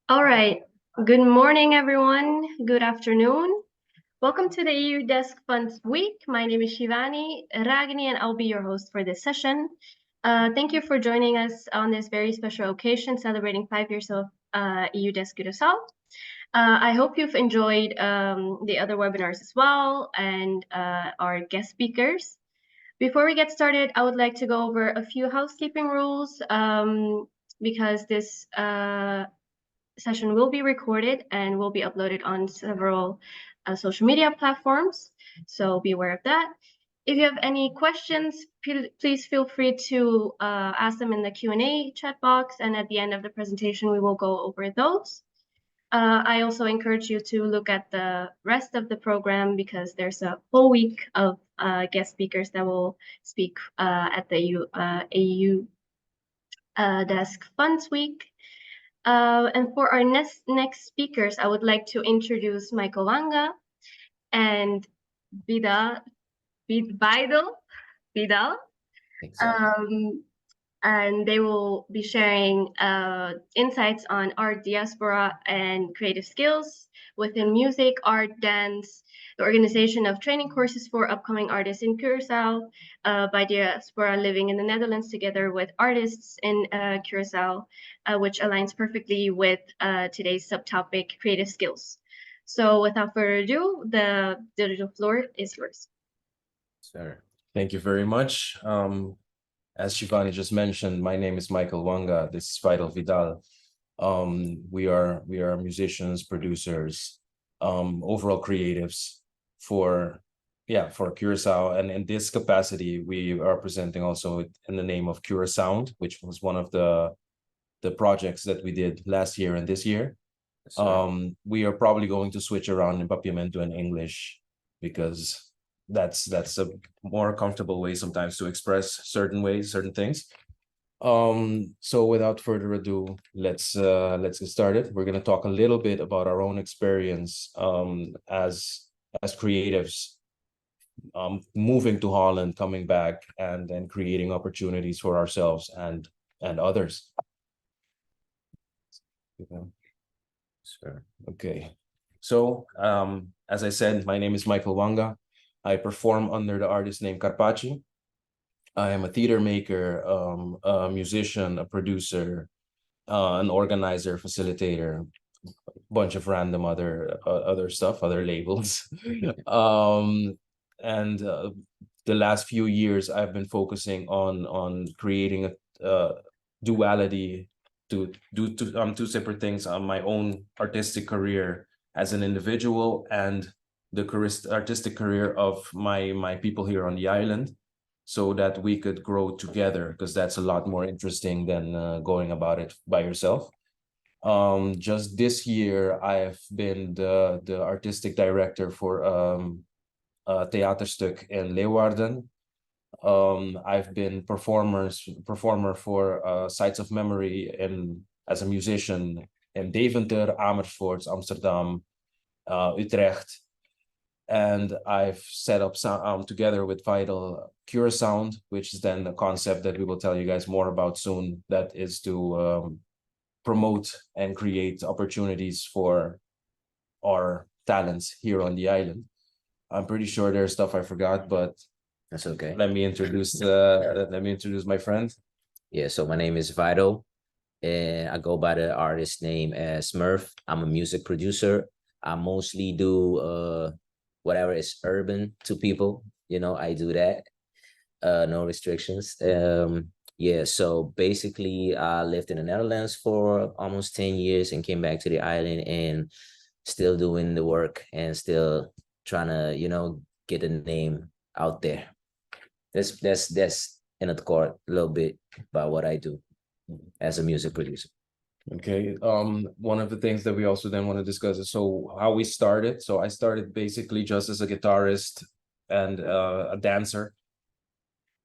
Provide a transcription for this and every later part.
All right. Good morning, everyone. Good afternoon. Welcome to the EU Desk Funds Week. My name is Shivani Ragini, and I'll be your host for this session. Thank you for joining us on this very special occasion, celebrating 5 years of EU Desk Curaçao. I hope you've enjoyed the other webinars as well and our guest speakers. Before we get started, I would like to go over a few housekeeping rules because this session will be recorded and will be uploaded on several social media platforms. So be aware of that. If you have any questions, please feel free to ask them in the Q&A chat box. And at the end of the presentation, we will go over those. I also encourage you to look at the rest of the program because there's a whole week of guest speakers that will speak at the AU Desk Funds Week. And for our next speakers, I would like to introduce Michael Wanga and Vaidel Vidal. And they will be sharing insights on art, diaspora, and creative skills within music, art, dance, the organization of training courses for upcoming artists in Curaçao by Diaspora living in the Netherlands together with artists in Curaçao, which aligns perfectly with today's subtopic, creative skills. So without further ado, the digital floor is yours. Sure. Thank you very much. As Shivani just mentioned, my name is Michael Wanga. This is Vaidel Vidal. We are musicians, producers, overall creatives for Curaçao. And in this capacity, we are presenting also in the name of Curaçao, which was one of the projects that we did last year and this year. We are probably going to switch around in Papiamento and English because that's a more comfortable way sometimes to express certain things. So without further ado, let's get started. We're going to talk a little bit about our own experience as creatives, moving to Holland, coming back, and then creating opportunities for ourselves and others. Sure. Okay. So as I said, my name is Michael Wanga. I perform under the artist name Carpacci. I am a theater maker, a musician, a producer, an organizer, facilitator, a bunch of random other stuff, other labels. And the last few years, I've been focusing on creating a duality to do two separate things on my own artistic career as an individual and the artistic career of my people here on the island, so that we could grow together, because that's a lot more interesting than going about it by yourself. Just this year, I have been the artistic director for a theaterstuk in Leeuwarden. I've been performer for Sites of Memory as a musician in Deventer, Amersfoort, Amsterdam, Utrecht. And I've set up together with Vaidel Curaçao, which is then a concept that we will tell you guys more about soon, that is to promote and create opportunities for our talents here on the island. I'm pretty sure there's stuff I forgot, but that's okay. Let me introduce my friend. Yeah, so my name is Vaidel, and I go by the artist name as Smurf. I'm a music producer. I mostly do whatever is urban to people, I do that. No restrictions. Yeah, so basically I lived in the Netherlands for almost 10 years and came back to the island and still doing the work and still trying to, get a name out there. That's in a core a little bit about what I do as a music producer. Okay. One of the things that we also then want to discuss is how we started. So I started basically just as a guitarist and a dancer,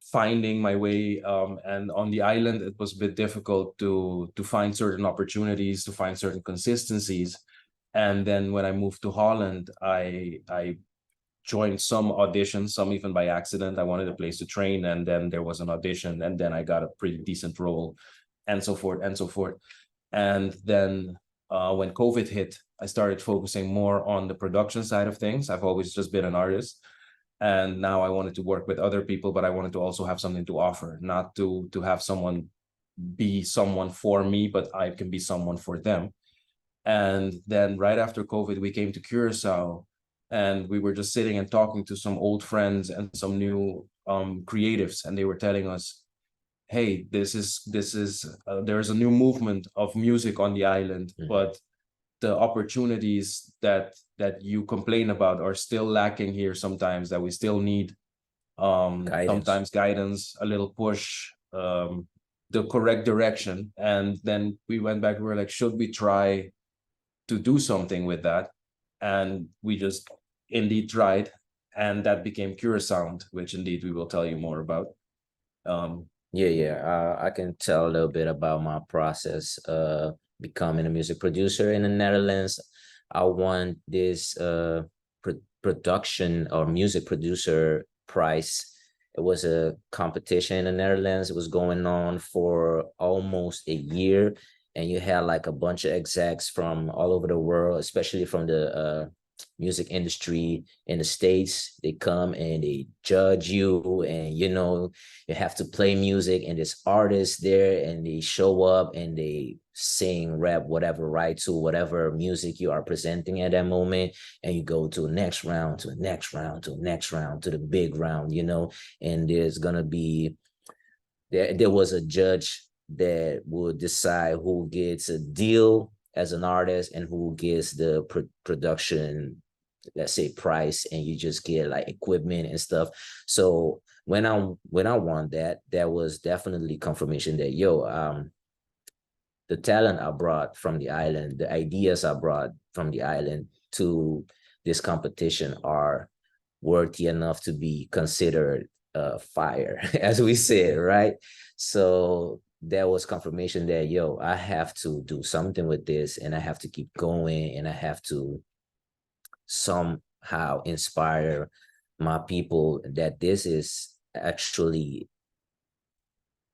finding my way. And on the island, it was a bit difficult to find certain opportunities, to find certain consistencies. And then when I moved to Holland, I joined some auditions, some even by accident. I wanted a place to train, and then there was an audition, and then I got a pretty decent role. and so forth and so forth. And then when COVID hit, I started focusing more on the production side of things. I've always just been an artist, and now I wanted to work with other people, but I wanted to also have something to offer, not to have someone be someone for me, but I can be someone for them. And then right after COVID, we came to Curaçao, and we were just sitting and talking to some old friends and some new creatives, and they were telling us, hey, there's a new movement of music on the island, but the opportunities that you complain about are still lacking here sometimes, that we still need sometimes guidance, a little push, the correct direction. And then we went back, we were like, should we try to do something with that? And we just indeed tried, and that became Curaçao, which indeed we will tell you more about. I can tell a little bit about my process becoming a music producer in the Netherlands. I won this production or music producer prize. It was a competition in the Netherlands. It was going on for almost a year, and you had like a bunch of execs from all over the world, especially from the music industry in the States. They come and they judge you, and you have to play music, and there's artists there, and they show up and they sing, rap, whatever, right to whatever music you are presenting at that moment. And you go to the next round, to the next round, to the next round, to the big round, and there's gonna be there was a judge that would decide who gets a deal as an artist and who gets the production, let's say, price, and you just get like equipment and stuff. So when I won that was definitely confirmation that the talent I brought from the island, the ideas I brought from the island to this competition are worthy enough to be considered fire, as we said, right? So that was confirmation that I have to do something with this, and I have to keep going, and I have to somehow inspire my people that this is actually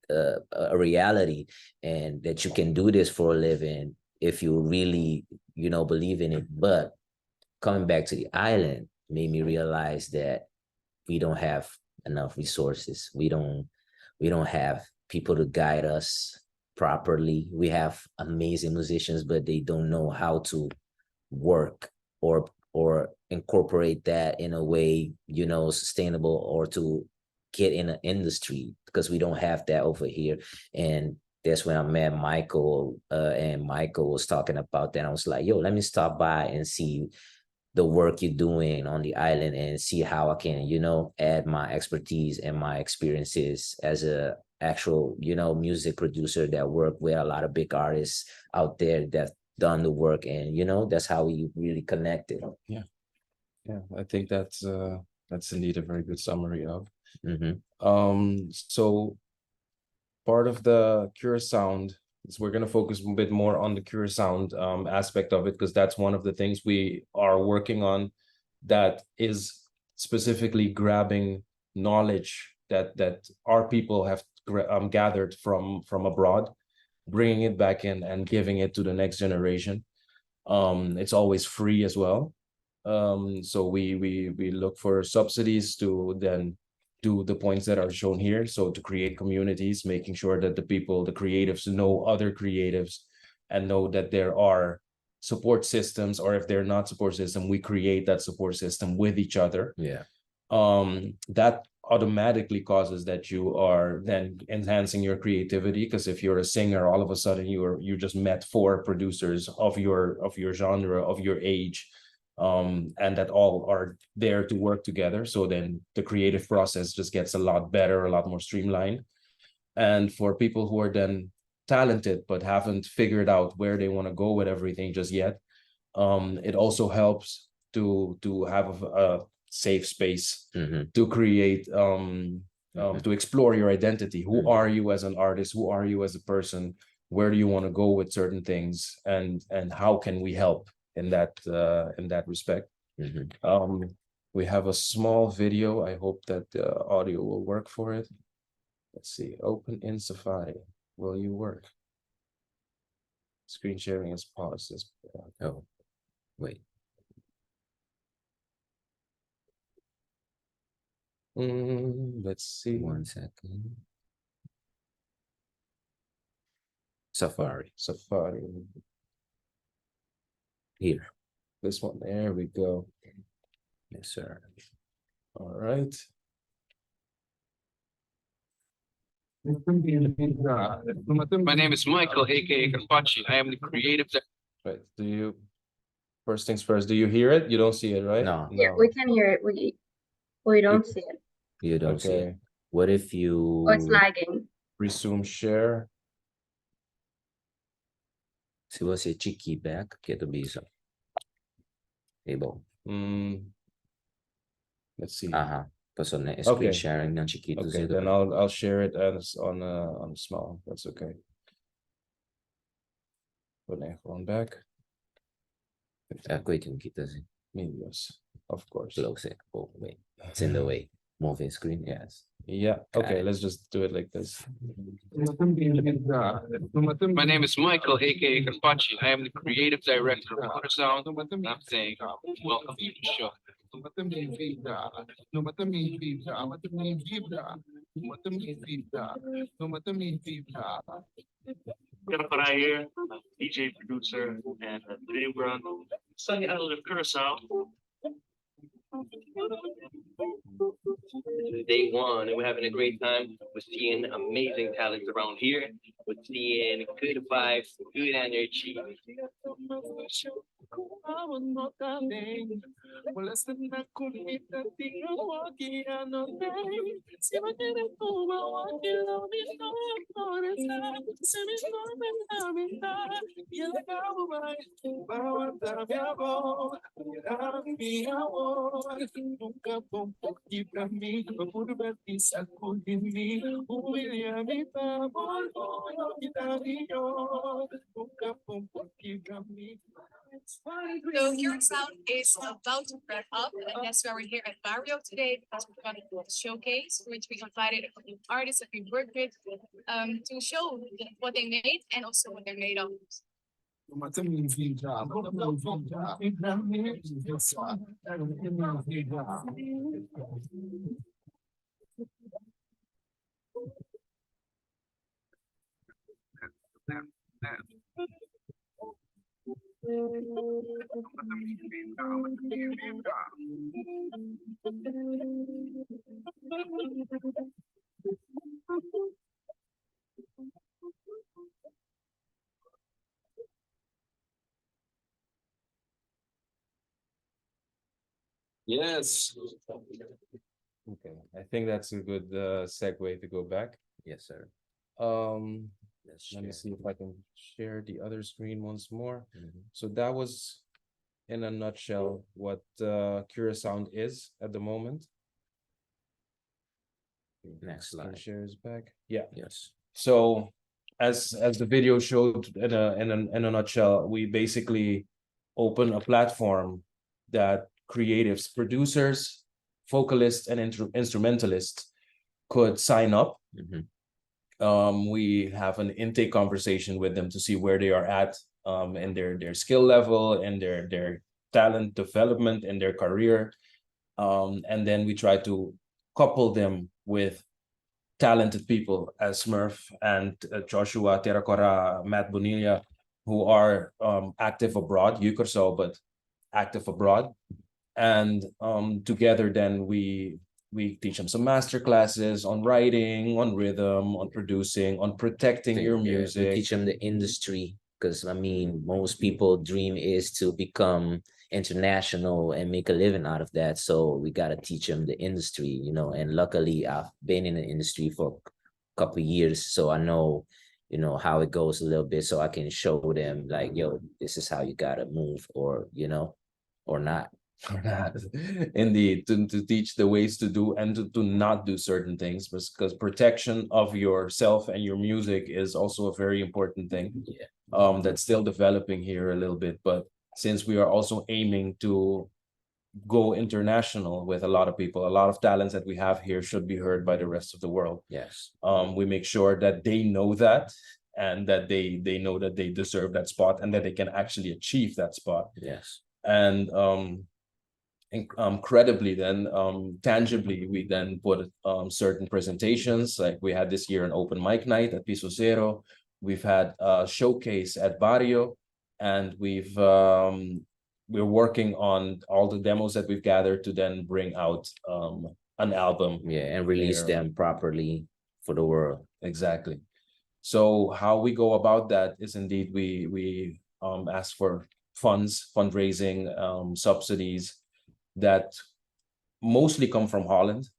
a reality, and that you can do this for a living if you really believe in it. But coming back to the island made me realize that we don't have enough resources. We don't have people to guide us properly. We have amazing musicians, but they don't know how to work or incorporate that in a way, sustainable, or to get in an industry, because we don't have that over here. And that's when I met Michael, and Michael was talking about that. I was like, let me stop by and see the work you're doing on the island and see how I can, add my expertise and my experiences as a actual, music producer that work with a lot of big artists out there that done the work. And, that's how we really connected. Yeah. I think that's indeed a very good summary of. So part of the Curaçao is we're going to focus a bit more on the Curaçao aspect of it, because that's one of the things we are working on, that is specifically grabbing knowledge that our people have gathered from abroad, bringing it back in and giving it to the next generation. It's always free as well. So we look for subsidies to then do the points that are shown here. So to create communities, making sure that the creatives know other creatives and know that there are support systems, or if they're not support system, we create that support system with each other. That automatically causes that you are then enhancing your creativity, because if you're a singer, all of a sudden you just met 4 producers of your genre, of your age, and that all are there to work together. So then the creative process just gets a lot better, a lot more streamlined. And for people who are then talented but haven't figured out where they want to go with everything just yet, it also helps to have a safe space to create, to explore your identity. Who are you as an artist? Who are you as a person? Where do you want to go with certain things? And how can we help in that respect? We have a small video. I hope that the audio will work for it. Let's see. Open in Safari. Will you work? Screen sharing is paused. Oh, wait. Let's see. 1 second. Safari. Here. This one. There we go. Yes, sir. All right. My name is Michael, aka Carpacci. I am the creative. Right. First things first, do you hear it? You don't see it, right? No. Yeah, we can hear it. We don't see it. You don't see it. Okay. What if you Oh, it's lagging. Resume share. se você tick back, que tu bisa. Able. Let's see. Aha. Pasal na screen Okay. sharing ng chiquito. Okay, then I'll share it as on small. That's okay. Put my phone back. Wait, yung kita si. Medios, of course. Close it. Oh, wait. It's in the way. Moving screen, yes. Yeah. Got Okay, it. let's just do it like this. My name is Michael, aka Carpacci. I am the creative director of Curaçao. I'm saying, welcome to the show. Diaspora here, DJ producer and Diaspora, sunny island of Curaçao. Day one, and we're having a great time. We're seeing amazing talent around here. We're seeing good vibes, good energy. So Curaçao is about to wrap up, and that's why we're here at Barrio today because we're going to do a showcase, which we invited a couple of artists that we worked with to show what they made and also what they're made of. Yes. Okay, I think that's a good segue to go back. Yes, sir. Let's Let me share. see if I can share the other screen once more. Mhm. So that was, in a nutshell, what Curaçao is at the moment. Next Screen slide. share is back. Yeah. Yes. So as the video showed in a nutshell, we basically open a platform that creatives, producers, vocalists, and instrumentalists could sign up. Mhm. We have an intake conversation with them to see where they are at in their skill level and their talent development and their career. And then we try to couple them with talented people as Smurf and Joshua Terracora, Matt Bonilla, who are active abroad, Curaçao, but active abroad. And together then we teach them some master classes on writing, on rhythm, on producing, on protecting your We music. teach them the industry because I mean, most people dream is to become international and make a living out of that. So we got to teach them the industry, you know, and luckily I've been in the industry for a couple of years. So I know, you know, how it goes a little bit. So I can show them like, yo, this is how you got to move or, you know, or not. Or not. Indeed, to teach the ways to do and to not do certain things, because protection of yourself and your music is also a very important thing. Yeah. That's still developing here a little bit, but since we are also aiming to go international with a lot of people, a lot of talents that we have here should be heard by the rest of the world. Yes. We make sure that they know that, and that they know that they deserve that spot and that they can actually achieve that spot. Yes. And incredibly then tangibly we then put certain presentations, like we had this year an open mic night at Piso Zero. We've had a showcase at Barrio, and we're working on all the demos that we've gathered to then bring out an album. Yeah, and release there. them properly for the world. Exactly. So how we go about that is indeed we ask for fundraising, subsidies that mostly come from Holland.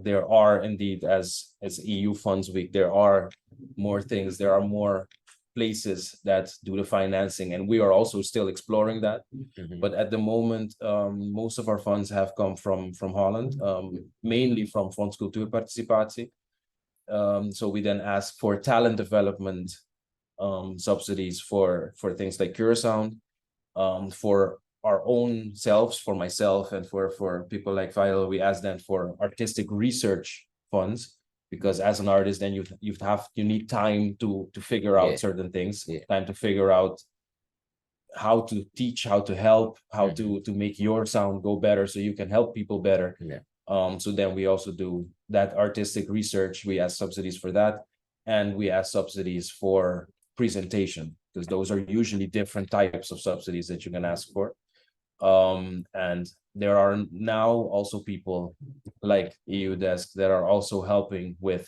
There are indeed, as EU Funds Week, there are more things, there are more places that do the financing, and we are also still exploring that. Mhm. But at the moment, most of our funds have come from Holland, mainly from Fonds Cultuurparticipatie. So we then ask for talent development subsidies for things like Curaçao, for our own selves, for myself and for people like Vaidel. We ask them for artistic research funds, because as an artist, then you need time to figure out Yeah. certain things, Yeah. time to figure out how to teach, how to help, how Mhm. to make your sound go better so you can help people better. Yeah. So then we also do that artistic research. We ask subsidies for that, and we ask subsidies for presentation, because those are usually different types of subsidies that you can ask for. And there are now also people like EU Desk that are also helping with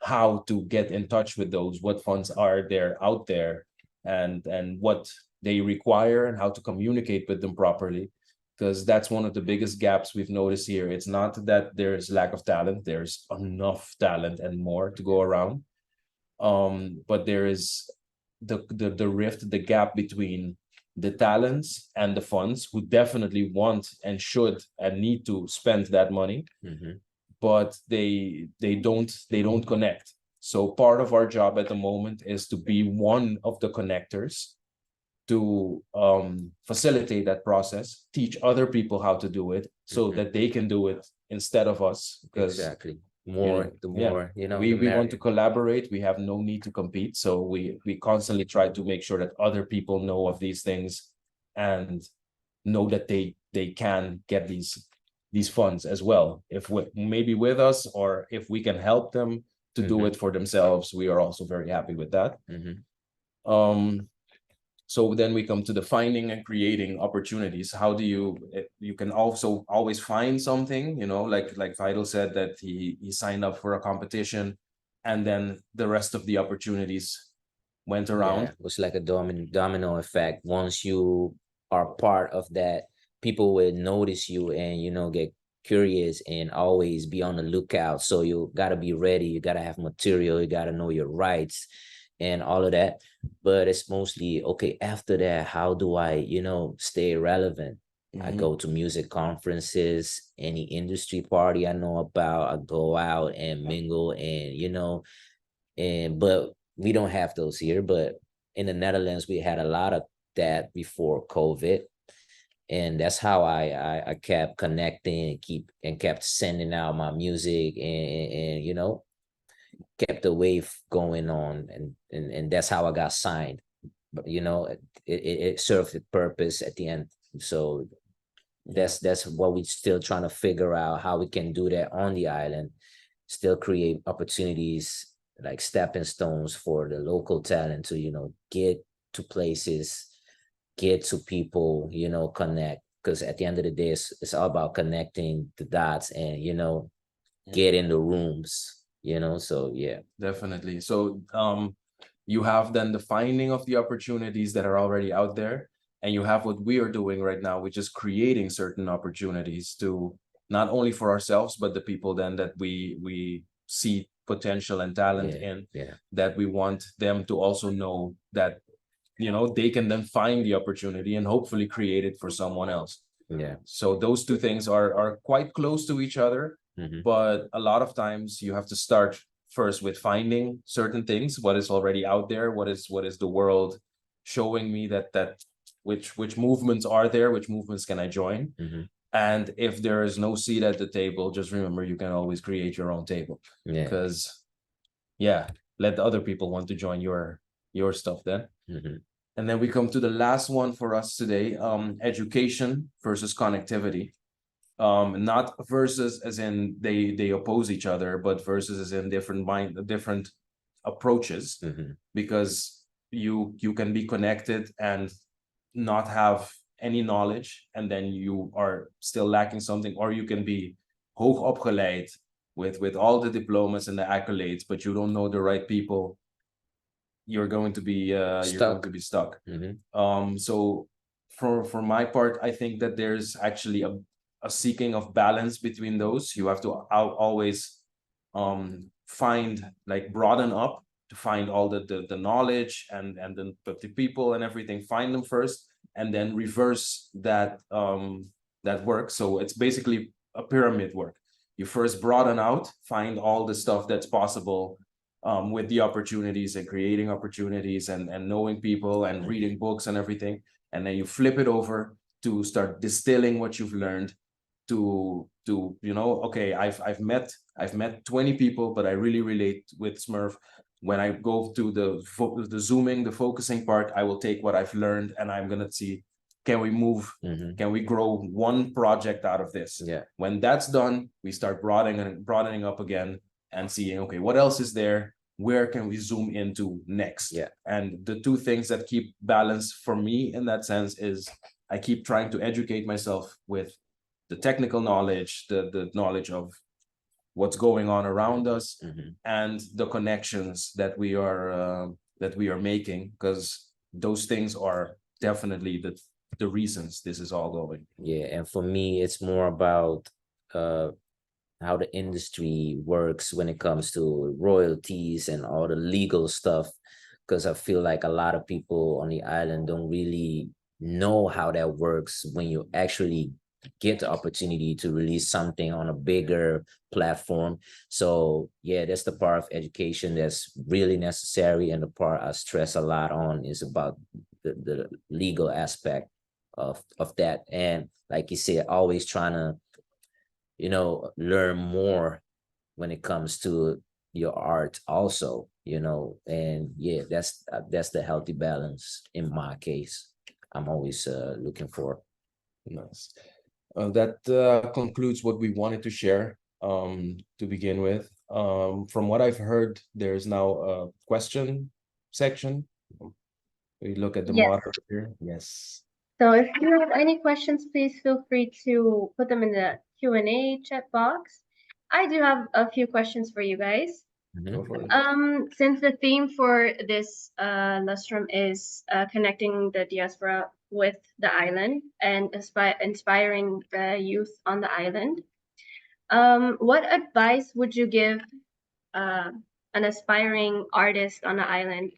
how to get in touch with those, what funds are there out there, and what they require, and how to communicate with them properly. Because that's one of the biggest gaps we've noticed here. It's not that there's lack of talent, there's enough talent and more to go around. But there is the rift, the gap between the talents and the funds, who definitely want and should and need to spend that money, Mhm. but they don't connect. So part of our job at the moment is to be one of the connectors, to facilitate that process, teach other people how to do it, so Mhm. that they can do it instead of us. Because Exactly. More, the yeah, more, you know, we the want to merrier. collaborate. We have no need to compete. So we constantly try to make sure that other people know of these things, and know that they can get these funds as well. If we maybe with us, or if we can help them to do Mhm. it for themselves, we are also very happy with that. Mhm. So then we come to the finding and creating opportunities. How do you can also always find something, like Vidal said, that he signed up for a competition, and then the rest of the opportunities went around. Yeah, it was like a domino effect. Once you are part of that, people will notice you and, you know, get curious and always be on the lookout. So you gotta be ready. You gotta have material. You gotta know your rights and all of that. But it's mostly, okay, after that, how do I, you know, stay relevant? I Mhm. go to music conferences, any industry party I know about, I go out and mingle and, you know, but we don't have those here. But in the Netherlands, we had a lot of that before COVID. And that's how I kept connecting and kept sending out my music and you know, kept the wave going on, and that's how I got signed. But you know, it served its purpose at the end. So that's what we still trying to figure out, how we can do that on the island, still create opportunities like stepping stones for the local talent to, you know, get to places, get to people, you know, connect. Because at the end of the day, it's all about connecting the dots and, you know, get in the rooms, you know. So yeah. Definitely. So you have then the finding of the opportunities that are already out there, and you have what we are doing right now, which is creating certain opportunities to not only for ourselves, but the people then that we see potential and talent Yeah, in, yeah. that we want them to also know that, they can then find the opportunity and hopefully create it for someone else. Yeah. So those two things are quite close to each other. Mhm. But a lot of times you have to start first with finding certain things, what is already out there, what is the world showing me, that which movements are there, which movements can I join. Mhm. And if there is no seat at the table, just remember you can always create your own table. Yeah. Because yeah, let the other people want to join your stuff then. Mhm. And then we come to the last one for us today, education versus connectivity. Not versus as in they oppose each other, but versus as in different approaches, Mhm. because you can be connected and not have any knowledge, and then you are still lacking something, or you can be hoog opgeleid with all the diplomas and the accolades, but you don't know the right people. You're going to be stuck. Mhm. So for my part, I think that there's actually a seeking of balance between those. You have to always find, like, broaden up to find all the knowledge and the people and everything, find them first, and then reverse that that work. So it's basically a pyramid work. You first broaden out, find all the stuff that's possible, with the opportunities and creating opportunities and knowing people and reading books and everything. And then you flip it over to start distilling what you've learned to okay, I've met 20 people, but I really relate with Smurf. When I go to the zooming, the focusing part, I will take what I've learned and I'm gonna see, can we move, Mhm. can we grow one project out of this? Yeah. When that's done, we start broadening up again and seeing, okay, what else is there? Where can we zoom into next? Yeah. And the two things that keep balance for me in that sense is I keep trying to educate myself with the technical knowledge, the knowledge of what's going on around us, Mhm. and the connections that we are making, because those things are definitely the reasons this is all going. Yeah, and for me, it's more about how the industry works when it comes to royalties and all the legal stuff, because I feel like a lot of people on the island don't really know how that works when you actually get the opportunity to release something on a bigger platform. So yeah, that's the part of education that's really necessary, and the part I stress a lot on is about the legal aspect of that. And like you said, always trying to learn more when it comes to your art also, and yeah, that's the healthy balance in my case. I'm always looking for. Nice. That concludes what we wanted to share to begin with. From what I've heard, there's now a question section. We look at the Yes. moderator here. Yes. So if you have any questions, please feel free to put them in the Q&A chat box. I do have a few questions for you guys. Go for it. Since the theme for this lustrum is connecting the diaspora with the island and inspiring the youth on the island, what advice would you give an aspiring artist on the island,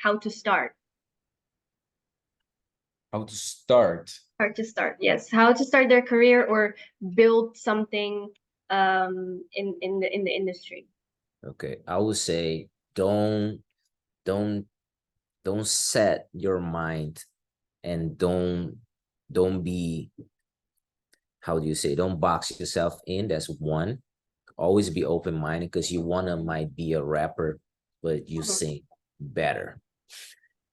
how to start? How to start? How to start, yes. How to start their career or build something in the industry. Okay, I would say don't set your mind, and don't be, how do you say, don't box yourself in. That's one. Always be open-minded, because you might be a rapper, but you sing better.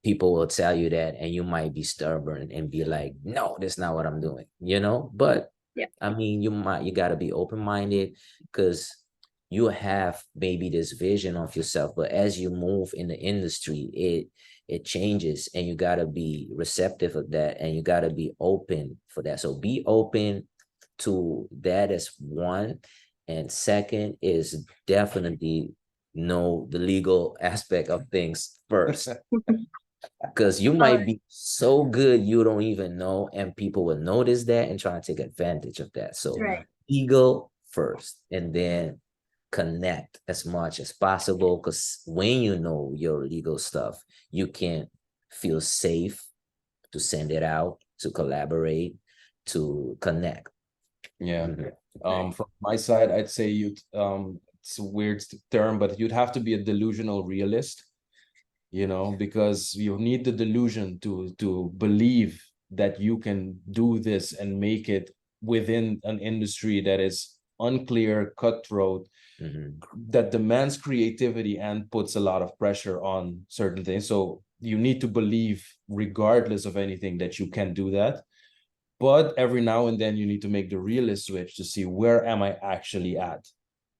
People will tell you that, and you might be stubborn and be like, no, that's not what I'm doing, but Yeah. I mean, you got to be open-minded, because you have maybe this vision of yourself, but as you move in the industry, it changes, and you got to be receptive of that, and you got to be open for that. So be open to that as one. And second is definitely know the legal aspect of things first. Because you might be so good you don't even know, and people will notice that and try to take advantage of that. So Right. legal first, and then connect as much as possible, because when you know your legal stuff, you can feel safe to send it out, to collaborate, to connect. Yeah. Mhm. From my side, I'd say it's a weird term, but you'd have to be a delusional realist, because you need the delusion to believe that you can do this and make it within an industry that is unclear, cutthroat, Mhm. that demands creativity and puts a lot of pressure on certain things. So you need to believe, regardless of anything, that you can do that. But every now and then you need to make the realist switch to see, where am I actually at?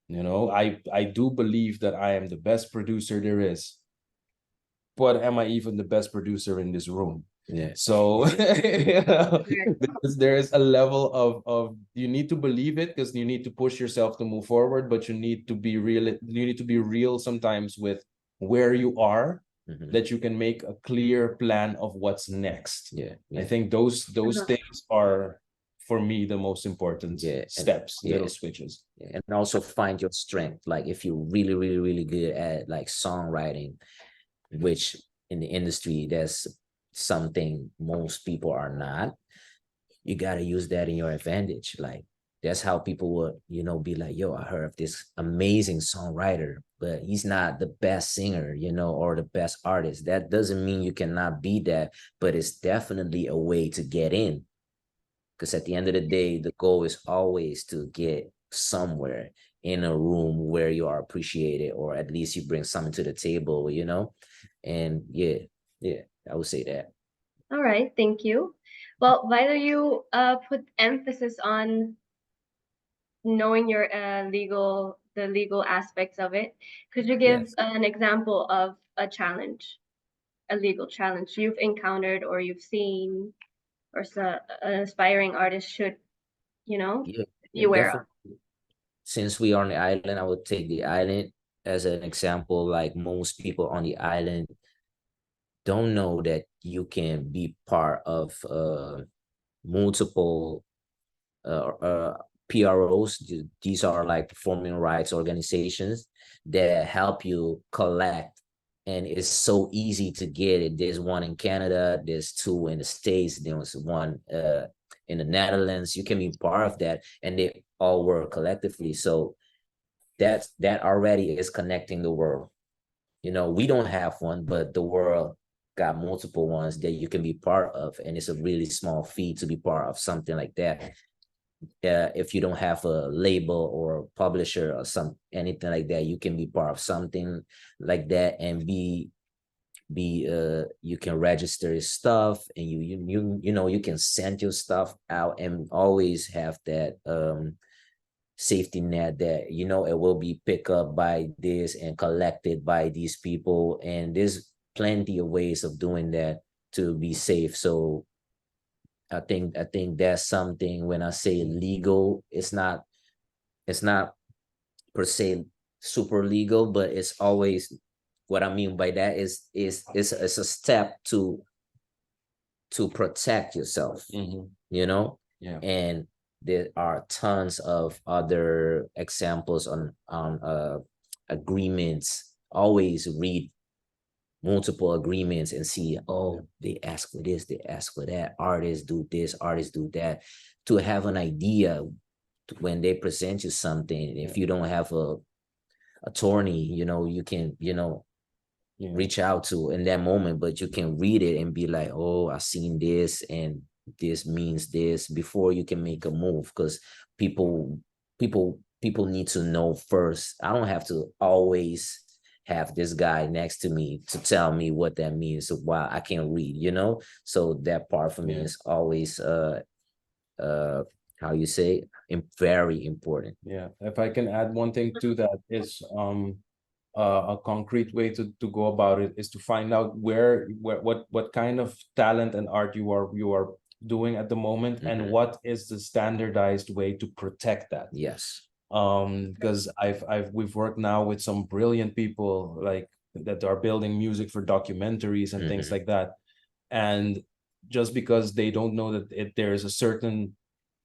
You know, I do believe that I am the best producer there is, but am I even the best producer in this room? Yeah. So there is a level of you need to believe it, because you need to push yourself to move forward, but you need to be real. You need to be real sometimes with where you are, Mhm. that you can make a clear plan of what's next. Yeah. I Yeah. think those things are, for me, the most important Yeah, and- steps, yeah. little switches. And also find your strength. Like if you're really, really, really good at like songwriting, which in the industry, that's something most people are not, you got to use that in your advantage. Like that's how people would, be like, yo, I heard of this amazing songwriter, but he's not the best singer, or the best artist. That doesn't mean you cannot be that, but it's definitely a way to get in. Because at the end of the day, the goal is always to get somewhere in a room where you are appreciated, or at least you bring something to the table, And yeah, I would say that. All right, thank you. Well, Vaidel, you put emphasis on knowing your the legal aspects of it. Could you give Yes. an example of a challenge, a legal challenge you've encountered or you've seen, or an aspiring artist should, Yeah, be aware of? definitely. Since we are on the island, I would take the island as an example. Like most people on the island don't know that you can be part of multiple PROs. These are like performing rights organizations that help you collect, and it's so easy to get it. There's one in Canada, there's two in the States, there's one in the Netherlands. You can be part of that, and they all work collectively. So that already is connecting the world. We don't have one, but the world got multiple ones that you can be part of, and it's a really small fee to be part of something like that. If you don't have a label or publisher or anything like that, you can be part of something like that and you can register your stuff, and you can send your stuff out, and always have that safety net that it will be picked up by this and collected by these people. And there's plenty of ways of doing that to be safe. So I think that's something. When I say legal, it's not per se super legal, but it's always, what I mean by that is it's a step to protect yourself. Yeah. And there are tons of other examples on agreements. Always read multiple agreements and see, oh, they ask for this, they ask for that, artists do this, artists do that, to have an idea when they present you something. If you don't have a attorney, you can reach out to in that moment, but you can read it and be like, oh, I've seen this and this means this, before you can make a move. Because people need to know first. I don't have to always have this guy next to me to tell me what that means while I can't read, so that part for me is always how you say, very important. Yeah, if I can add one thing to that, is a concrete way to go about it is to find out what kind of talent and art you are doing at the moment, and what is the standardized way to protect that. Yes. Because we've worked now with some brilliant people, like, that are building music for documentaries and things like that, and just because they don't know that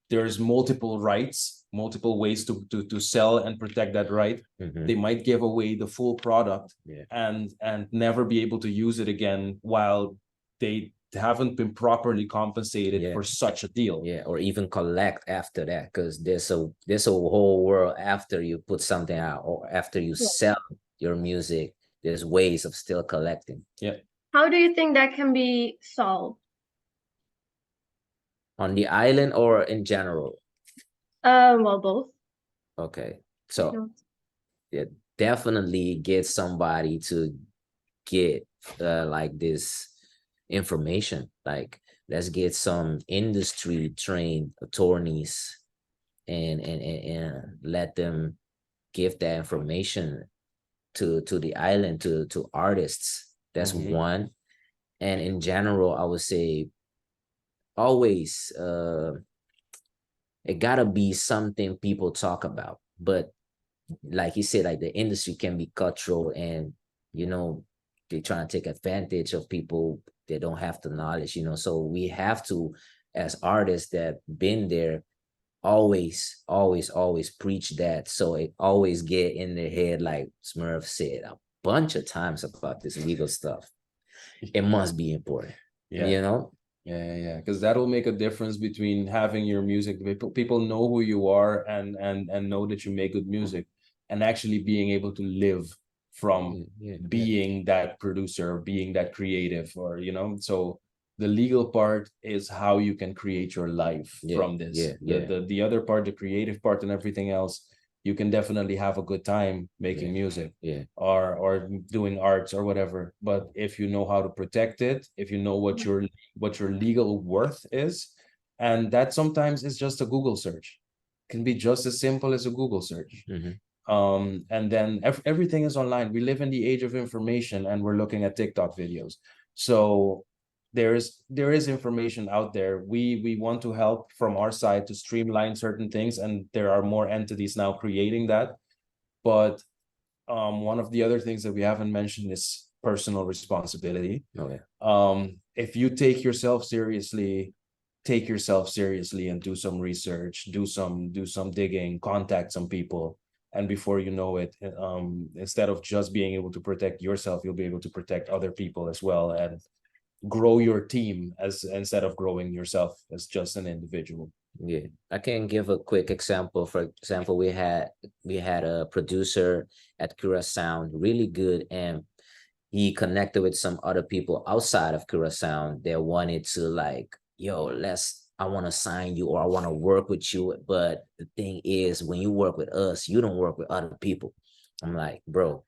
there's multiple rights, multiple ways to sell and protect that right, they might give away the full product and never be able to use it again, while they haven't been properly compensated for such a deal. Yeah, or even collect after that, because there's a whole world after you put something out, or after you sell your music. There's ways of still collecting. Yeah. How do you think that can be solved? On the island or in general? Well, both. Okay. So yeah, definitely get somebody to get like this information. Like, let's get some industry trained attorneys and let them give that information to the island, to artists. That's one. And in general, I would say always it gotta be something people talk about. But like you said, like the industry can be cutthroat, and you know, they're trying to take advantage of people that don't have the knowledge, you know. So we have to, as artists that been there, always preach that. So it always get in their head, like Smurf said a bunch of times about this legal stuff. It must be important. Yeah. You know? Yeah. Because that'll make a difference between having your music. People know who you are and know that you make good music, and actually being able to live from being that producer, being that creative, or you know. So the legal part is how you can create your life from this. The other part, the creative part and everything else, you can definitely have a good time making music or doing arts or whatever. But if you know how to protect it, if you know what your legal worth is, and that sometimes is just a Google search, can be just as simple as a Google search. And then everything is online. We live in the age of information, and we're looking at TikTok videos. So there is information out there. We want to help from our side to streamline certain things, and there are more entities now creating that. But one of the other things that we haven't mentioned is personal responsibility. If you take yourself seriously and do some research, do some digging, contact some people, and before you know it, instead of just being able to protect yourself, you'll be able to protect other people as well, and grow your team as instead of growing yourself as just an individual. Yeah, I can give a quick example. For example, we had a producer at Curaçao, really good, and he connected with some other people outside of Curaçao that wanted to, like, yo, I want to sign you, or I want to work with you. But the thing is, when you work with us, you don't work with other people. I'm like, bro,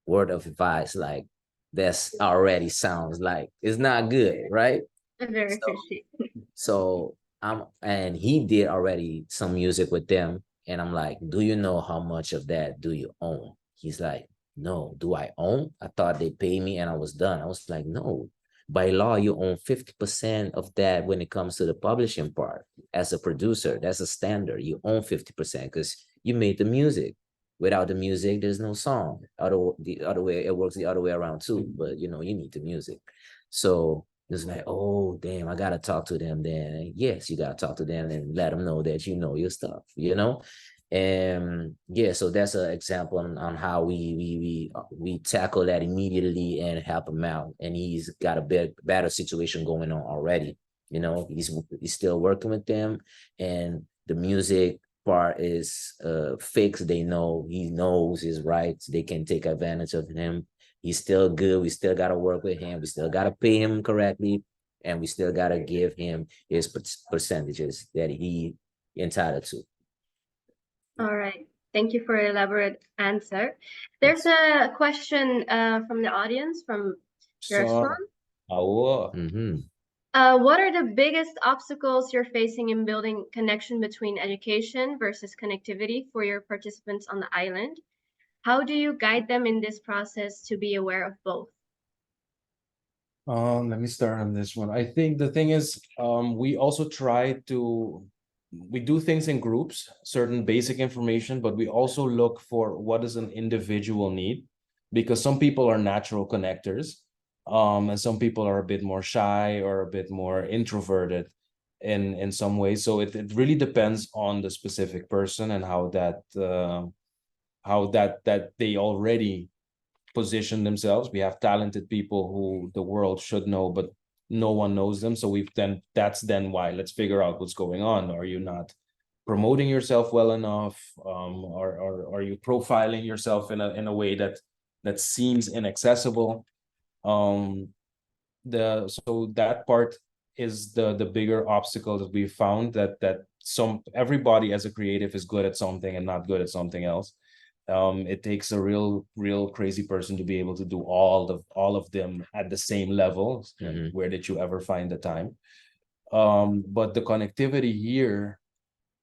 word of advice, like, that's already sounds like it's not good, right? Very fishy. So and he did already some music with them, and I'm like, do you know how much of that do you own? He's like, no. Do I own? I thought they pay me and I was done. I was like, no, by law you own 50% of that. When it comes to the publishing part, as a producer, that's a standard. You own 50% because you made the music. Without the music, there's no song. The other way, it works the other way around too, but you know, you need the music. So it's like, oh, damn, I got to talk to them then. Yes, you got to talk to them and let them know that you know your stuff, you know? And yeah, so that's an example on how we tackle that immediately and help him out. And he's got a better situation going on already. You know, he's still working with them, and the music part is fixed. He knows his rights. They can take advantage of him. He's still good. We still got to work with him. We still got to pay him correctly, and we still got to give him his percentages that he entitled to. All right. Thank you for an elaborate answer. There's a question from the audience from Gerson. What are the biggest obstacles you're facing in building connection between education versus connectivity for your participants on the island? How do you guide them in this process to be aware of both? Let me start on this one. I think the thing is, we also we do things in groups, certain basic information, but we also look for what does an individual need, because some people are natural connectors, and some people are a bit more shy or a bit more introverted in some ways. So it really depends on the specific person and how that they already position themselves. We have talented people who the world should know, but no one knows them. So that's why let's figure out what's going on. Are you not promoting yourself well enough? Or are you profiling yourself in a way that seems inaccessible? So that part is the bigger obstacle that we found, that everybody as a creative is good at something and not good at something else. It takes a real crazy person to be able to do all of them at the same level. And where did you ever find the time? But the connectivity here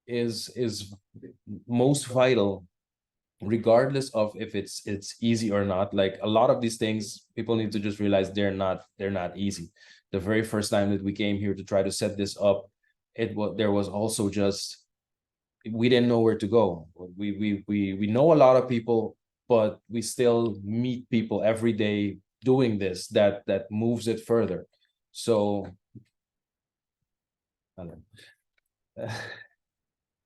is most vital, regardless of if it's easy or not. Like, a lot of these things, people need to just realize they're not easy. The very first time that we came here to try to set this up, there was also just, we didn't know where to go. We know a lot of people, but we still meet people every day doing this that moves it further. So I don't know.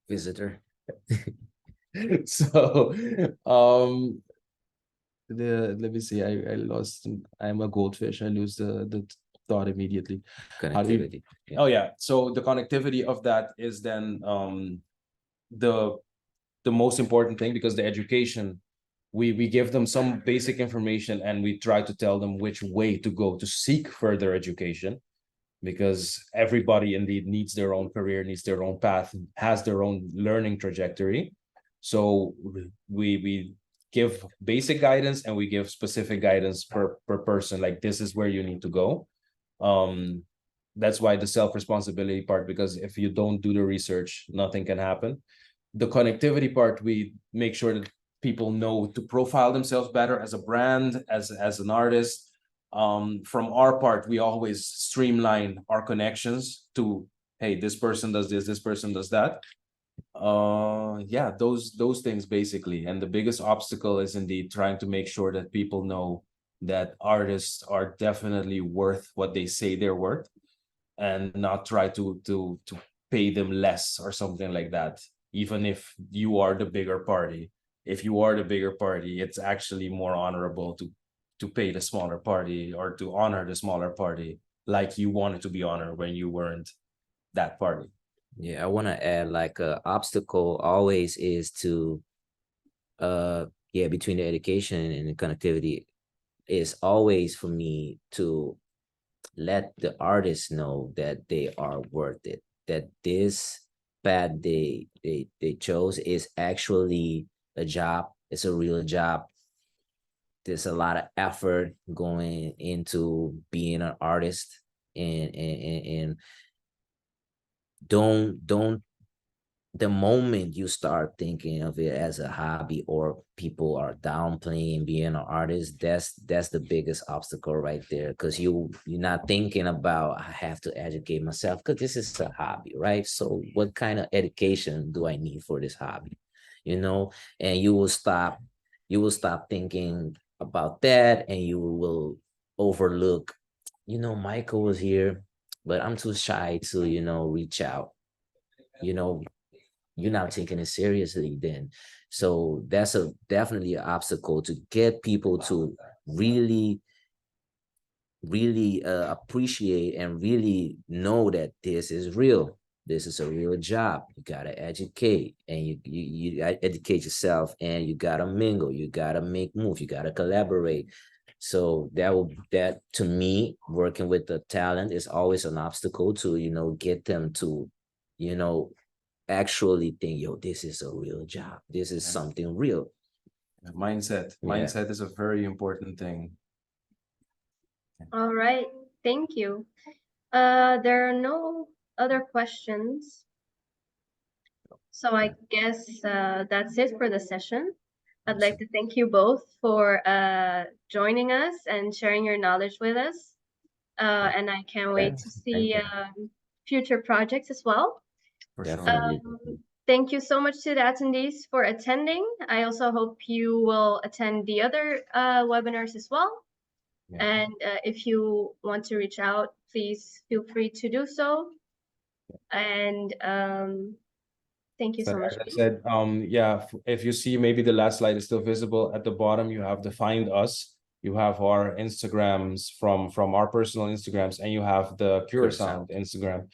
Visitor. So let me see, I lost, I'm a goldfish, I lose the thought immediately. Connectivity. Oh yeah, so the connectivity of that is then the most important thing, because the education, we give them some basic information and we try to tell them which way to go to seek further education, because everybody indeed needs their own career, needs their own path, has their own learning trajectory. So we give basic guidance and we give specific guidance per person, like, this is where you need to go. That's why the self-responsibility part, because if you don't do the research, nothing can happen. The connectivity part, we make sure that people know to profile themselves better as a brand, as an artist. From our part, we always streamline our connections to, hey, this person does this person does that. Yeah, those things basically. And the biggest obstacle is indeed trying to make sure that people know that artists are definitely worth what they say they're worth, and not try to pay them less or something like that. Even if you are the bigger party, it's actually more honorable to pay the smaller party, or to honor the smaller party like you wanted to be honored when you weren't that party. Yeah, I want to add, like, a obstacle always is to between the education and the connectivity, is always for me to let the artists know that they are worth it, that this path they chose is actually a job, it's a real job. There's a lot of effort going into being an artist, and don't the moment you start thinking of it as a hobby, or people are downplaying being an artist, that's the biggest obstacle right there. Because you're not thinking about, I have to educate myself because this is a hobby, right? So what kind of education do I need for this hobby? And you will stop thinking about that, and you will overlook, Michael was here, but I'm too shy to reach out. You're not taking it seriously then. So that's definitely an obstacle, to get people to really appreciate and really know that this is real. This is a real job. You gotta educate, and you educate yourself, and you gotta mingle, you gotta make moves, you gotta collaborate. So that to me, working with the talent is always an obstacle to get them to actually think, yo, this is a real job, this is something real. Mindset is a very important thing. All right, thank you. There are no other questions, so I guess that's it for the session. I'd like to thank you both for joining us and sharing your knowledge with us, and I can't wait to see future projects as well. Definitely. Thank you so much to the attendees for attending. I also hope you will attend the other webinars as well. Yeah. And if you want to reach out, please feel free to do so. And thank you so much. As I said, yeah, if you see, maybe the last slide is still visible at the bottom, you have to find us. You have our Instagrams from our personal Instagrams, and you have the Curaçao Instagram.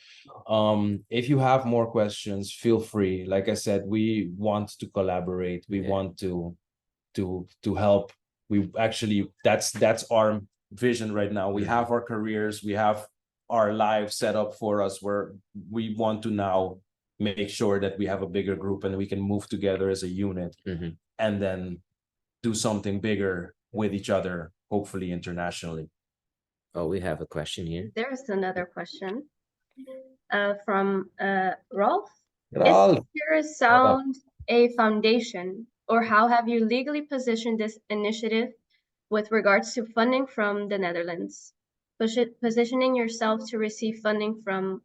If you have more questions, feel free. Like I said, we want to collaborate. We want to help. We actually, that's our vision right now. We have our careers, we have our lives set up for us, where we want to now make sure that we have a bigger group and we can move together as a unit, and then do something bigger with each other, hopefully internationally. Oh, we have a question here. There's another question from Rolf. Ralph, Is Curaçao a foundation, or how have you legally positioned this initiative with regards to funding from the Netherlands? Positioning yourself to receive funding from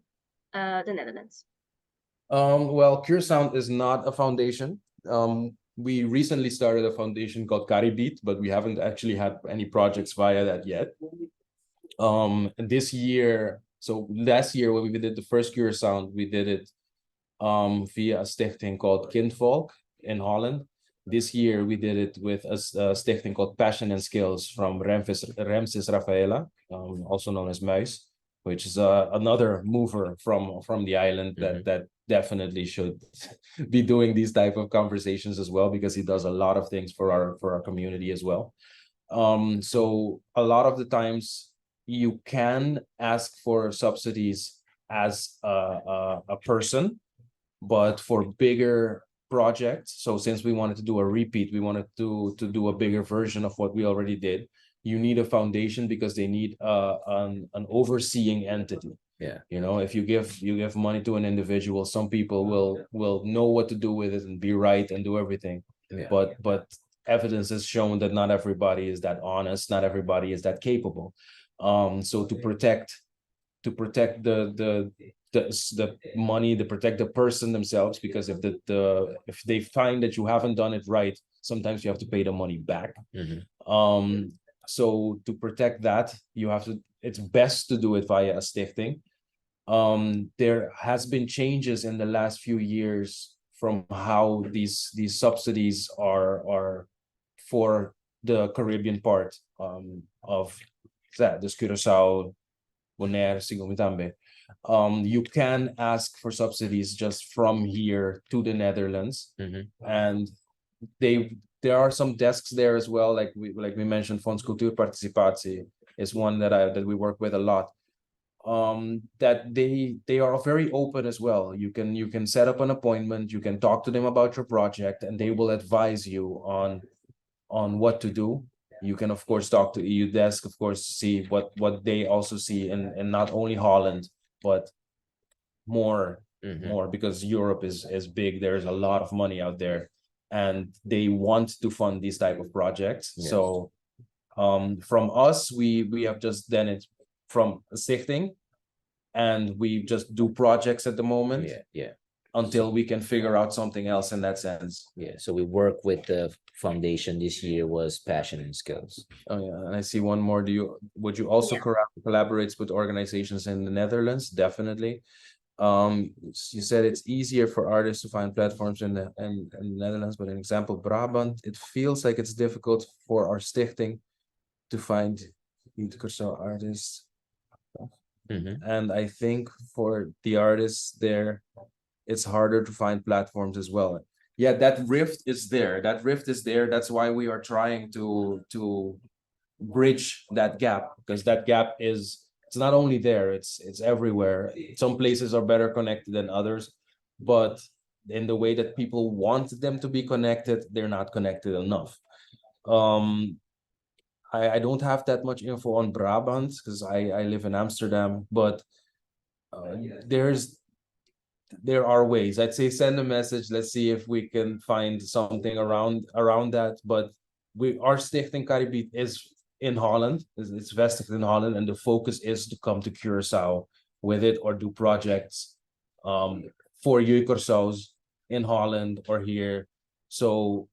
the Netherlands. Well, Curaçao is not a foundation. We recently started a foundation called Caribbeat, but we haven't actually had any projects via that yet. This year, so last year when we did the first Curaçao, we did it via a stichting called Kindvolk in Holland. This year we did it with a stichting called Passion and Skills from Ramses Rafaela, also known as Muis, which is another mover from the island that definitely should be doing these type of conversations as well, because he does a lot of things for our community as well. So a lot of the times you can ask for subsidies as a person, but for bigger projects, so since we wanted to do a repeat, we wanted to do a bigger version of what we already did, you need a foundation because they need an overseeing entity. Yeah. You know, if you give money to an individual, some people will know what to do with it and be right and do everything. Yeah. But evidence has shown that not everybody is that honest, not everybody is that capable. So to protect the money, to protect the person themselves, because if they find that you haven't done it right, sometimes you have to pay the money back. So to protect that, it's best to do it via a stichting. There has been changes in the last few years from how these subsidies are for the Caribbean part of that, this Curaçao, Bonaire, Sigumitambe. You can ask for subsidies just from here to the Netherlands, and there are some desks there as well, like we mentioned. Fonds Cultuur Participatie is one that we work with a lot. That they are very open as well. You can set up an appointment, you can talk to them about your project, and they will advise you on what to do. You can of course talk to EU Desk, of course, to see what they also see in not only Holland, but more, because Europe is big. There's a lot of money out there, and they want to fund these type of projects. Yes. So from us, we have just done it from a stichting, and we just do projects at the moment. Yeah. Until we can figure out something else in that sense. Yeah. So we work with the foundation this year was Passion and Skills. Oh yeah, and I see one more. Would you also collaborate with organizations in the Netherlands? Definitely. You said it's easier for artists to find platforms in the Netherlands, but an example, Brabant, it feels like it's difficult for our stichting to find Curaçao artists. And I think for the artists there, it's harder to find platforms as well. Yeah, that rift is there. That's why we are trying to bridge that gap, because that gap it's not only there, it's everywhere. Some places are better connected than others, but in the way that people want them to be connected, they're not connected enough. I don't have that much info on Brabant because I live in Amsterdam, but there are ways. I'd say send a message. Let's see if we can find something around that. But our Stichting Caribbean is in Holland. It's vested in Holland, and the focus is to come to Curaçao with it or do projects for Curaçao's in Holland or here. So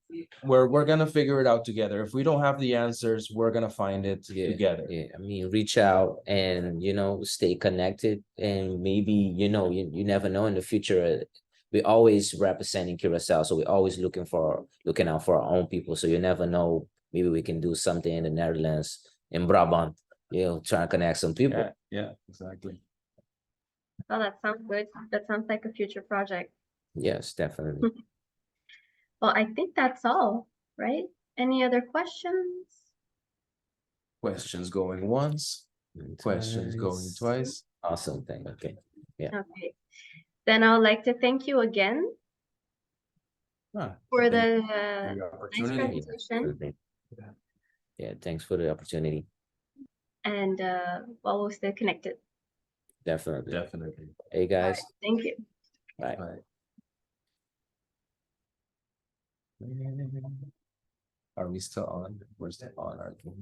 we're gonna figure it out together. If we don't have the answers, we're gonna find it together. Yeah, I mean, reach out and stay connected, and maybe you never know in the future. We always representing Curaçao, so we're always looking out for our own people. So you never know, maybe we can do something in the Netherlands, in Brabant, try to connect some people. Yeah, exactly. Oh, that sounds good. That sounds like a future project. Yes, definitely. Well, I think that's all, right? Any other questions? Questions going once, questions going twice. Awesome thing. Okay. Okay. Then I would like to thank you again for the nice opportunity. presentation. Absolutely. Yeah, thanks for the opportunity. And well, we'll stay connected. Definitely. Definitely. Hey All right. guys. Thank you. Bye. Right. Are we still on? We're still on, aren't we?